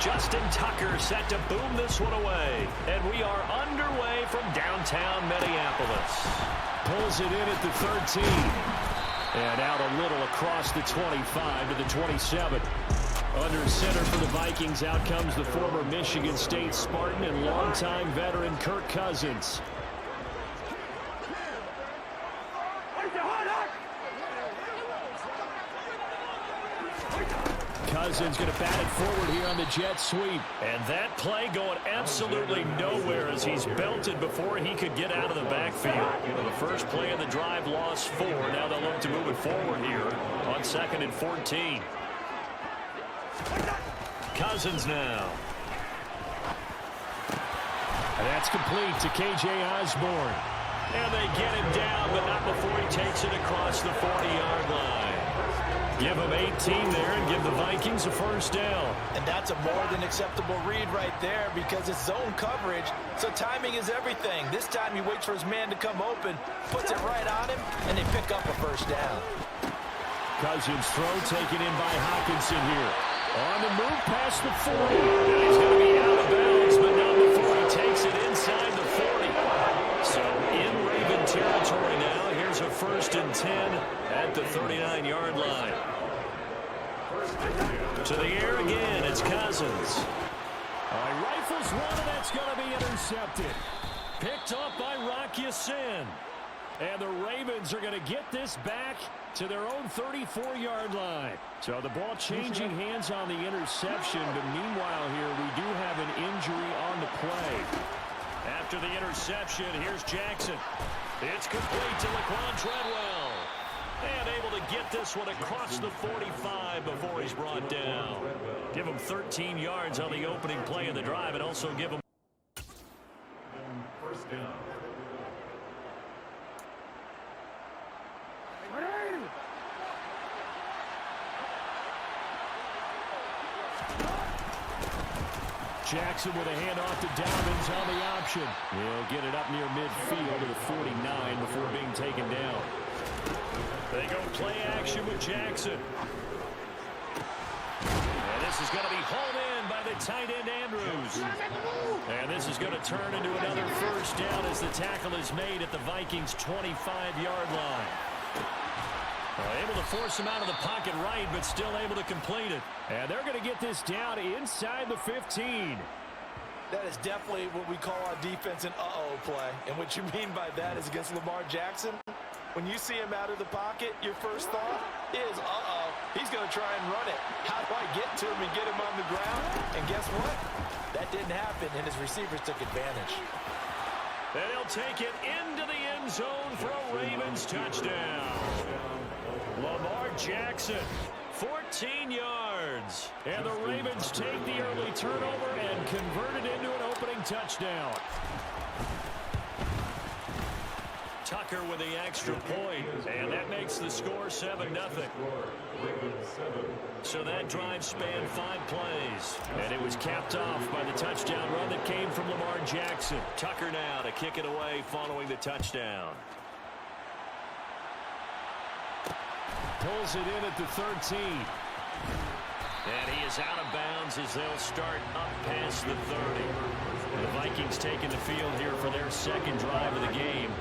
Justin Tucker set to boom this one away. And we are underway from downtown Minneapolis. Pulls it in at the 13. And out a little across the 25 to the 27. Under center for the Vikings, out comes the former Michigan State Spartan and longtime veteran Kirk Cousins. Cousins going to bat it forward here on the jet sweep. And that play going absolutely nowhere as he's belted before he could get out of the backfield. The first play of the drive lost 4. Now they'll look to move it forward here on 2nd and 14. Cousins now. And that's complete to K.J. Osborne. And they get him down, but not before he takes it across the 40-yard line. Give him 18 there and give the Vikings a first down. And that's a more than acceptable read right there because it's zone coverage, so timing is everything. This time he waits for his man to come open, puts it right on him, and they pick up a first down. Cousins throw taken in by Hockenson here. On the move past the 40. And he's going to be out of bounds, but not before he takes it inside the 40. So in Raven territory now. Here's a 1st and 10 at the 39-yard line. To the air again, it's Cousins. Rifles one, and that's going to be intercepted. Picked up by Rock Ya-Sin. And the Ravens are going to get this back to their own 34-yard line. So the ball changing hands on the interception, but meanwhile here we do have an injury on the play. After the interception, here's Jackson. It's complete to Laquan Treadwell. And able to get this one across the 45 before he's brought down. Give him 13 yards on the opening play of the drive and also give him first down. Jackson with a handoff to Dobbins on the option. He'll get it up near midfield to the 49 before being taken down. They go play action with Jackson. And this is going to be hauled in by the tight end Andrews. And this is going to turn into another first down as the tackle is made at the Vikings' 25-yard line. Able to force him out of the pocket right, but still able to complete it. And they're going to get this down inside the 15. That is definitely what we call our defense an uh-oh play. And what you mean by that is against Lamar Jackson. When you see him out of the pocket, your first thought is, uh-oh, he's going to try and run it. How do I get to him and get him on the ground? And guess what? That didn't happen, and his receivers took advantage. And he'll take it into the end zone for a Ravens touchdown. Lamar Jackson, 14 yards. And the Ravens take the early turnover and convert it into an opening touchdown. Tucker with the extra point, and that makes the score 7-0. So that drive spanned 5 plays, and it was capped off by the touchdown run that came from Lamar Jackson. Tucker now to kick it away following the touchdown. Pulls it in at the 13. And he is out of bounds as they'll start up past the 30. The Vikings taking the field here for their second drive of the game.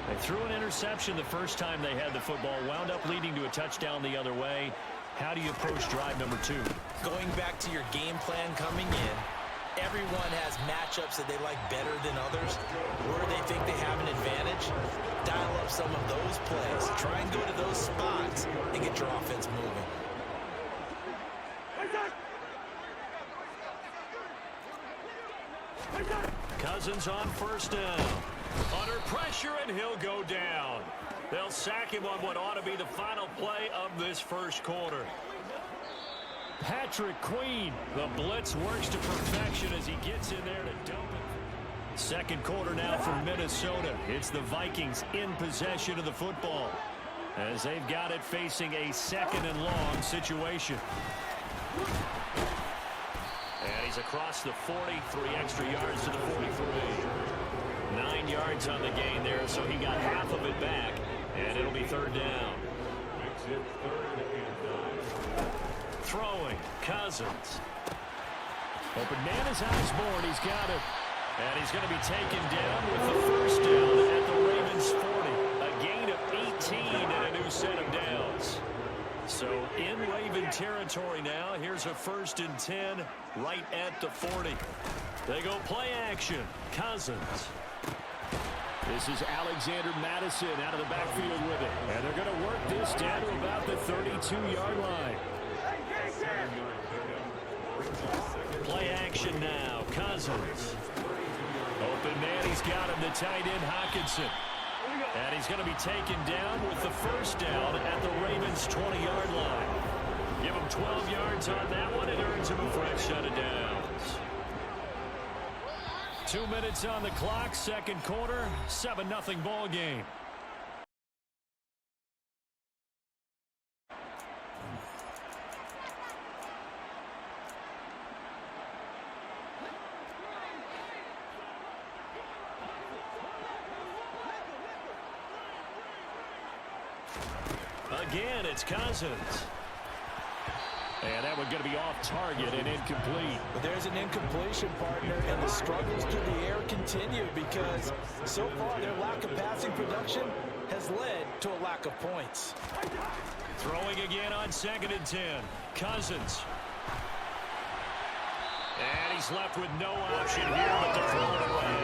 They threw an interception the first time they had the football, wound up leading to a touchdown the other way. How do you approach drive number 2? Going back to your game plan coming in, everyone has matchups that they like better than others. Where they think they have an advantage, dial up some of those plays. Try and go to those spots and get your offense moving. Cousins on first down. Under pressure, and he'll go down. They'll sack him on what ought to be the final play of this first quarter. Patrick Queen, the blitz works to perfection as he gets in there to dump it. Second quarter now for Minnesota. It's the Vikings in possession of the football as they've got it facing a second and long situation. And he's across the 40, 3 extra yards to the 43. 9 yards on the gain there, so he got half of it back, and it'll be third down. Throwing, Cousins. Open man is Osborne. He's got it. And he's going to be taken down with the first down at the Ravens 40. A gain of 18 and a new set of downs. So in Raven territory now. Here's a 1st and 10 right at the 40. They go play action. Cousins. This is Alexander Madison out of the backfield with it. And they're going to work this down to about the 32-yard line. Play action now. Cousins. Open man, he's got him, the tight end, Hockenson. And he's going to be taken down with the first down at the Ravens' 20-yard line. Give him 12 yards on that one. It earns him a fresh set of downs. 2 minutes on the clock, second quarter, 7-0 ball game. Again, it's Cousins. And that one's going to be off target and incomplete. But there's an incompletion, partner, and the struggles through the air continue because so far their lack of passing production has led to a lack of points. Throwing again on 2nd and 10. Cousins. And he's left with no option here but to throw it away.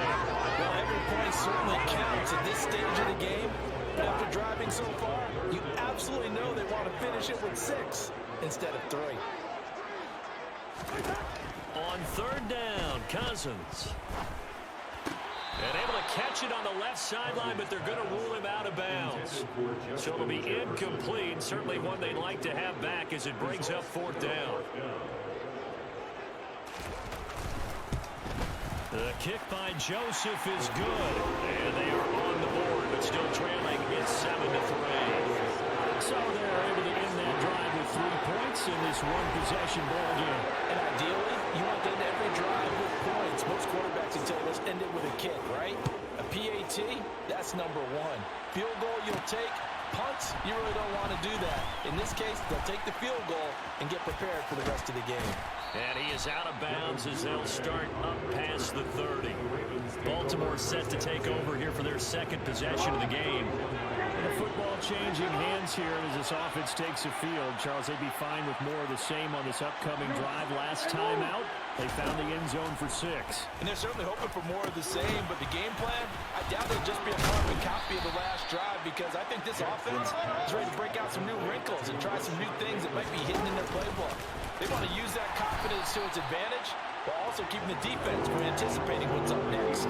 Well, every point certainly counts at this stage of the game. But after driving so far, you absolutely know they want to finish it with 6 instead of 3. On 3rd down, Cousins. And able to catch it on the left sideline, but they're going to rule him out of bounds. So it'll be incomplete. Certainly one they'd like to have back as it brings up 4th down. The kick by Joseph is good. And they are on the board, but still trailing. It's 7-3. So they're able to end that drive with 3 points in this one-possession ball game. And ideally, you want to end every drive with points. Most quarterbacks would tell us end it with a kick, right? A PAT, that's number 1. Field goal you'll take. Punts, you really don't want to do that. In this case, they'll take the field goal and get prepared for the rest of the game. And he is out of bounds as they'll start up past the 30. Baltimore set to take over here for their 2nd possession of the game. And the football changing hands here as this offense takes the field. Charles, they'd be fine with more of the same on this upcoming drive. Last time out, they found the end zone for 6. And they're certainly hoping for more of the same, but the game plan, I doubt it'll just be a carbon copy of the last drive because I think this offense is ready to break out some new wrinkles and try some new things that might be hidden in their playbook. They want to use that confidence to its advantage while also keeping the defense from anticipating what's up next.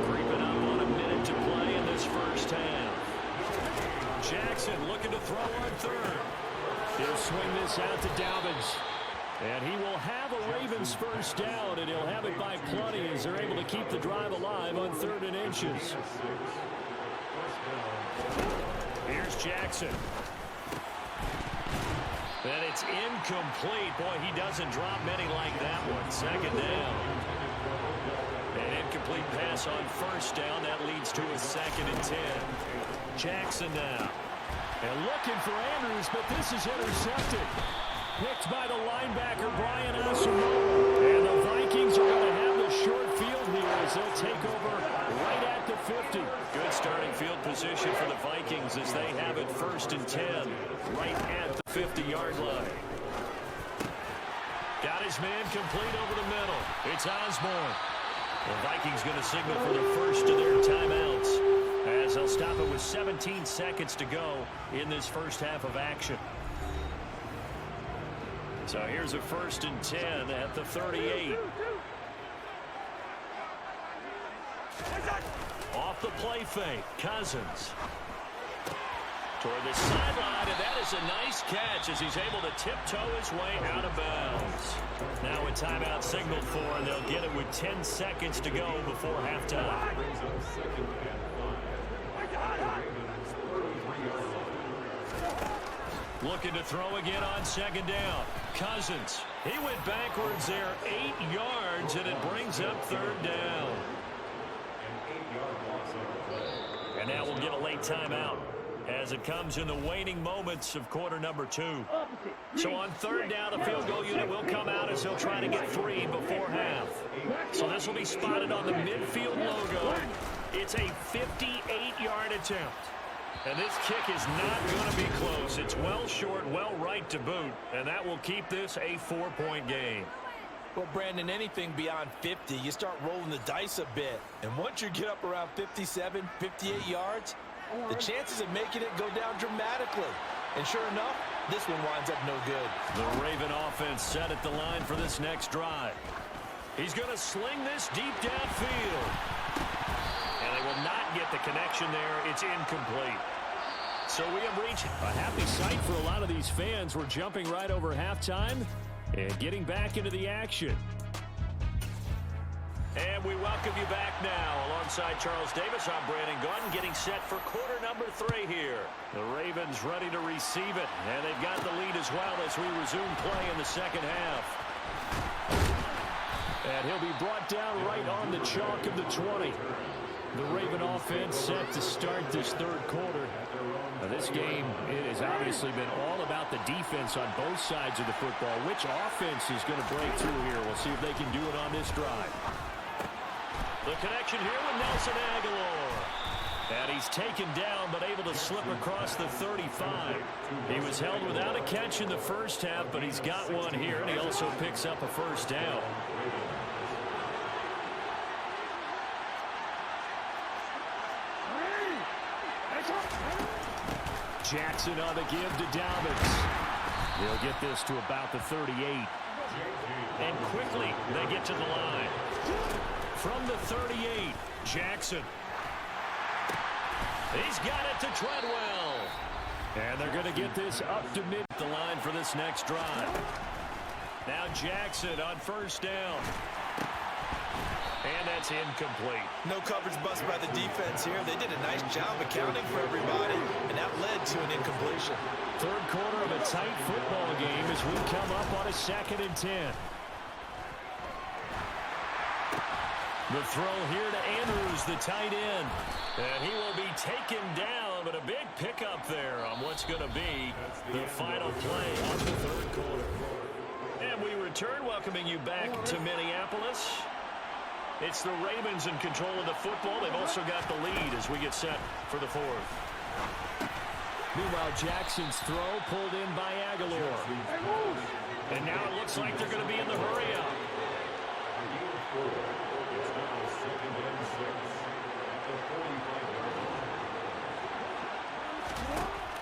Creeping up on a minute to play in this first half. Jackson looking to throw on 3rd. He'll swing this out to Dobbins. And he will have a Ravens first down, and he'll have it by plenty as they're able to keep the drive alive on 3rd and inches. Here's Jackson. And it's incomplete. Boy, he doesn't drop many like that one. 2nd down. An incomplete pass on 1st down. That leads to a 2nd and 10. Jackson now. And looking for Andrews, but this is intercepted. Picked by the linebacker, Brian Asamoah. And the Vikings are going to have the short field here as they'll take over right at the 50. Good starting field position for the Vikings as they have it 1st and 10 right at the 50-yard line. Got his man complete over the middle. It's Osborne. The Vikings going to signal for the first of their timeouts as they'll stop it with 17 seconds to go in this first half of action. So here's a 1st and 10 at the 38. Off the play fake, Cousins. Toward the sideline, and that is a nice catch as he's able to tiptoe his way out of bounds. Now a timeout signaled for, and they'll get it with 10 seconds to go before halftime. Looking to throw again on 2nd down. Cousins. He went backwards there 8 yards, and it brings up 3rd down. And now we'll get a late timeout. as it comes in the waning moments of quarter number 2. So on third down, the field goal unit will come out as they'll try to get 3 before half. So this will be spotted on the midfield logo. It's a 58-yard attempt. And this kick is not going to be close. It's well short, well right to boot, and that will keep this a 4-point game. Well, Brandon, anything beyond 50, you start rolling the dice a bit. And once you get up around 57, 58 yards, the chances of making it go down dramatically. And sure enough, this one winds up no good. The Raven offense set at the line for this next drive. He's going to sling this deep downfield. And they will not get the connection there. It's incomplete. So we have reached a happy sight for a lot of these fans. We're jumping right over halftime and getting back into the action. And we welcome you back now. Alongside Charles Davis, I'm Brandon Gaudin, getting set for quarter number 3 here. The Ravens ready to receive it, and they've got the lead as well as we resume play in the second half. And he'll be brought down right on the chalk of the 20. The Raven offense set to start this third quarter. Now this game, it has obviously been all about the defense on both sides of the football. Which offense is going to break through here? We'll see if they can do it on this drive. The connection here with Nelson Aguilar. And he's taken down but able to slip across the 35. He was held without a catch in the first half, but he's got one here, and he also picks up a first down. Jackson on the give to Dalvins. He'll get this to about the 38. And quickly they get to the line. From the 38, Jackson. He's got it to Treadwell. And they're going to get this up to mid the line for this next drive. Now Jackson on first down. And that's incomplete. No coverage bust by the defense here. They did a nice job accounting for everybody, and that led to an incompletion. Third quarter of a tight football game as we come up on a 2nd and 10. The throw here to Andrews, the tight end. And he will be taken down, but a big pickup there on what's going to be the final play of the third quarter. And we return, welcoming you back to Minneapolis. It's the Ravens in control of the football. They've also got the lead as we get set for the 4th. Meanwhile, Jackson's throw pulled in by Aguilar. And now it looks like they're going to be in the hurry-up.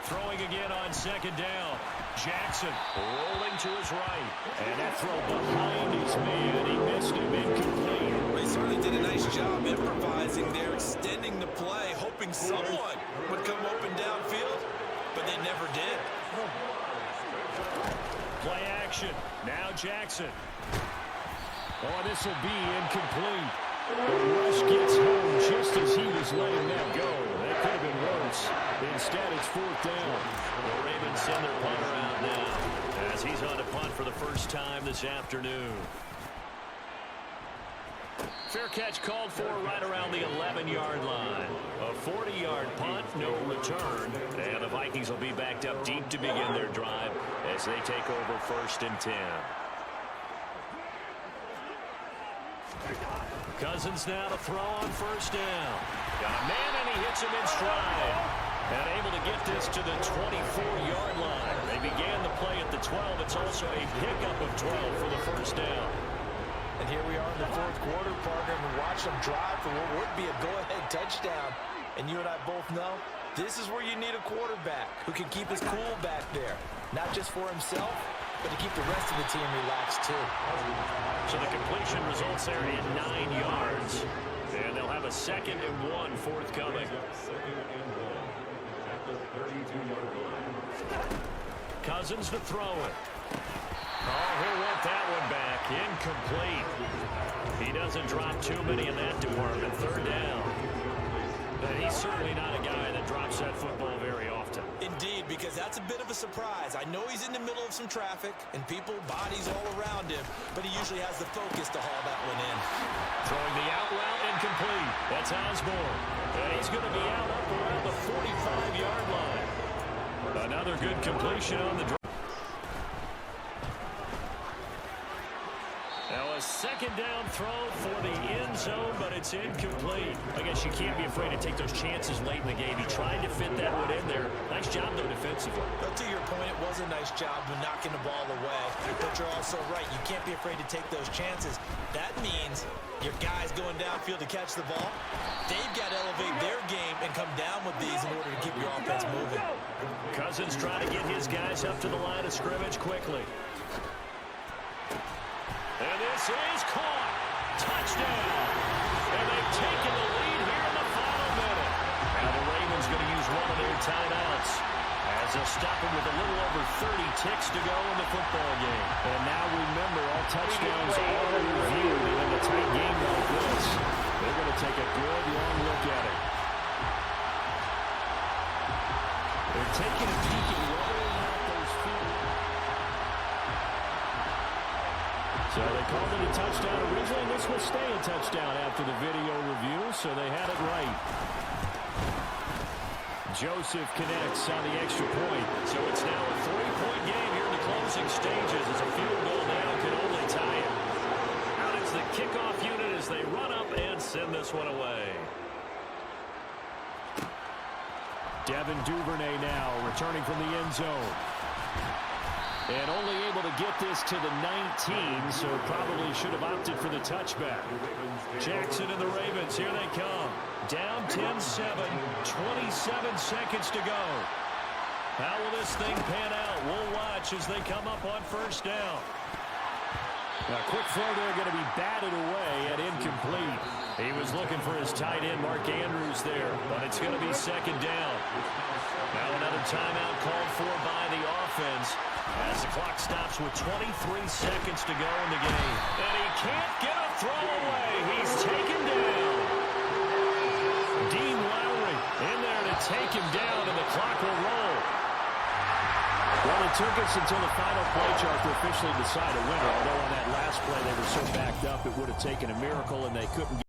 Throwing again on 2nd down. Jackson rolling to his right. And that throw behind his man. He missed him, incomplete. They certainly did a nice job improvising there, extending the play, hoping someone would come open downfield, but they never did. Play action. Now Jackson. Oh, this will be incomplete. The rush gets home just as he was letting that go. That could have been worse. Instead, it's 4th down. The Ravens send their punter out now as he's on to punt for the first time this afternoon. Fair catch called for right around the 11-yard line. A 40-yard punt, no return. And the Vikings will be backed up deep to begin their drive as they take over 1st and 10. Cousins now to throw on 1st down. Got a man and he hits him in stride. And able to get this to the 24-yard line. They began the play at the 12. It's also a pickup of 12 for the 1st down. And here we are in the 4th quarter, partner, and watch them drive for what would be a go-ahead touchdown. And you and I both know this is where you need a quarterback who can keep his cool back there. Not just for himself, but to keep the rest of the team relaxed too. So the completion results there in 9 yards. And they'll have a 2nd and 1 forthcoming. Cousins to throw it. Oh, he'll want that one back. Incomplete. He doesn't drop too many in that department. 3rd down. But he's certainly not a guy that drops that football very often. Indeed, because that's a bit of a surprise. I know he's in the middle of some traffic and people, bodies all around him, but he usually has the focus to haul that one in. Throwing the out route, incomplete. That's Osborne. And he's going to be out up around the 45-yard line. Another good completion on the drive. Now a second down throw for the end zone, but it's incomplete. I guess you can't be afraid to take those chances late in the game. He tried to fit that one in there. Nice job, though, defensively. But to your point, it was a nice job of knocking the ball away. But you're also right. You can't be afraid to take those chances. That means your guys going downfield to catch the ball, they've got to elevate their game and come down with these in order to keep your offense moving. Cousins trying to get his guys up to the line of scrimmage quickly. And this is caught. Touchdown. And they've taken the lead here in the final minute. Now the Ravens going to use one of their timeouts as they'll stop them with a little over 30 ticks to go in the football game. And now remember, all touchdowns are reviewed. And in a tight game like this, they're going to take a good long look at it. They're taking a peek at whether or not those feet. So they called it a touchdown originally, and this will stay a touchdown after the video review, so they had it right. Joseph connects on the extra point. So it's now a 3-point game here in the closing stages as a field goal now can only tie it. Out is the kickoff unit as they run up and send this one away. Devin Duvernay now returning from the end zone. And only able to get this to the 19, so probably should have opted for the touchback. Jackson and the Ravens, here they come. Down 10-7, 27 seconds to go. How will this thing pan out? We'll watch as they come up on first down. Now, quick throw there going to be batted away and incomplete. He was looking for his tight end, Mark Andrews, there, but it's going to be second down. Now another timeout called for by the offense as the clock stops with 23 seconds to go in the game. And he can't get a throw away. He's taken down. Dean Lowry in there to take him down, and the clock will roll. Well, it took us until the final play chart to officially decide a winner, although on that last play they were so backed up it would have taken a miracle and they couldn't